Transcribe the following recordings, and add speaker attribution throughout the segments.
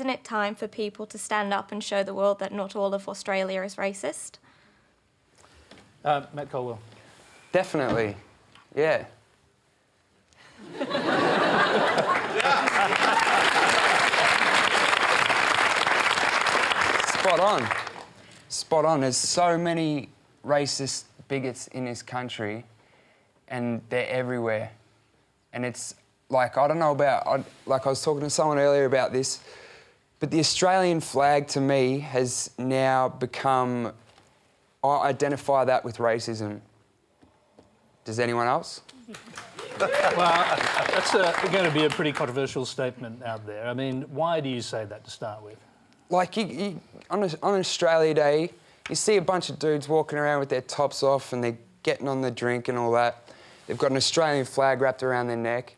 Speaker 1: isn't it time for people to stand up and show the world that not all of Australia is racist?
Speaker 2: Matt Colwell.
Speaker 3: Definitely, yeah. Spot on. Spot on. There's so many racist bigots in this country and they're everywhere. And it's like, I don't know about, like I was talking to someone earlier about this, but the Australian flag to me has now become, I identify that with racism. Does anyone else?
Speaker 2: Well, that's going to be a pretty controversial statement out there. I mean, why do you say that to start with?
Speaker 3: Like, on Australia Day, you see a bunch of dudes walking around with their tops off and they're getting on the drink and all that. They've got an Australian flag wrapped around their neck.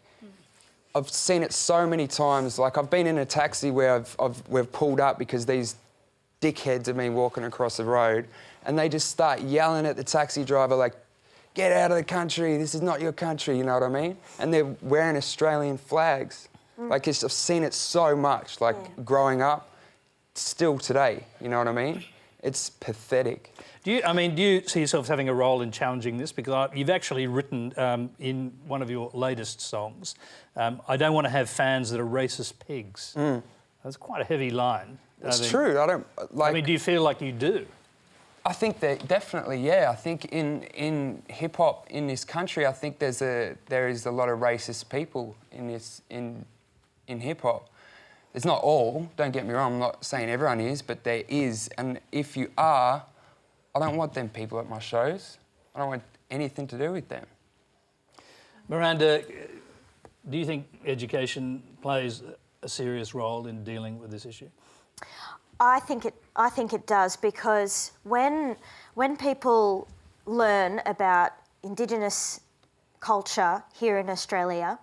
Speaker 3: I've seen it so many times. Like, I've been in a taxi where we've pulled up because these dickheads have been walking across the road and they just start yelling at the taxi driver, like, get out of the country, this is not your country, you know what I mean? And they're wearing Australian flags. Like, I've seen it so much, like, growing up, still today, you know what I mean? It's pathetic.
Speaker 2: Do you see yourself having a role in challenging this? Because you've actually written in one of your latest songs, I don't want to have fans that are racist pigs. That's quite a heavy line.
Speaker 3: It's true, I don't... Like,
Speaker 2: I mean, do you feel like you do?
Speaker 3: I think that definitely, yeah. I think in hip-hop in this country, I think there is a lot of racist people in hip-hop. It's not all, don't get me wrong, I'm not saying everyone is, but there is. And if you are, I don't want them people at my shows. I don't want anything to do with them.
Speaker 2: Miranda, do you think education plays a serious role in dealing with this issue?
Speaker 4: I think it does, because when people learn about Indigenous culture here in Australia,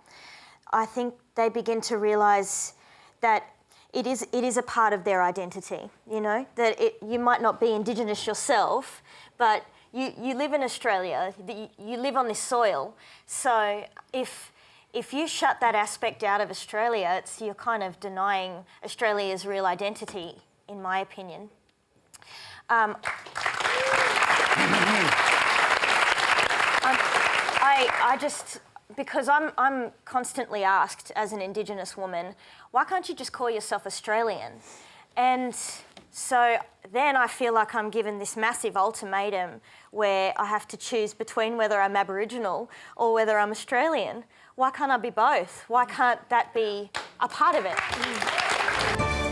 Speaker 4: I think they begin to realise that it is a part of their identity, you know? That you might not be Indigenous yourself, but you live in Australia, you live on this soil, so if you shut that aspect out of Australia, you're kind of denying Australia's real identity, in my opinion. I just, because I'm constantly asked as an Indigenous woman, why can't you just call yourself Australian? And so then I feel like I'm given this massive ultimatum where I have to choose between whether I'm Aboriginal or whether I'm Australian. Why can't I be both? Why can't that be a part of it?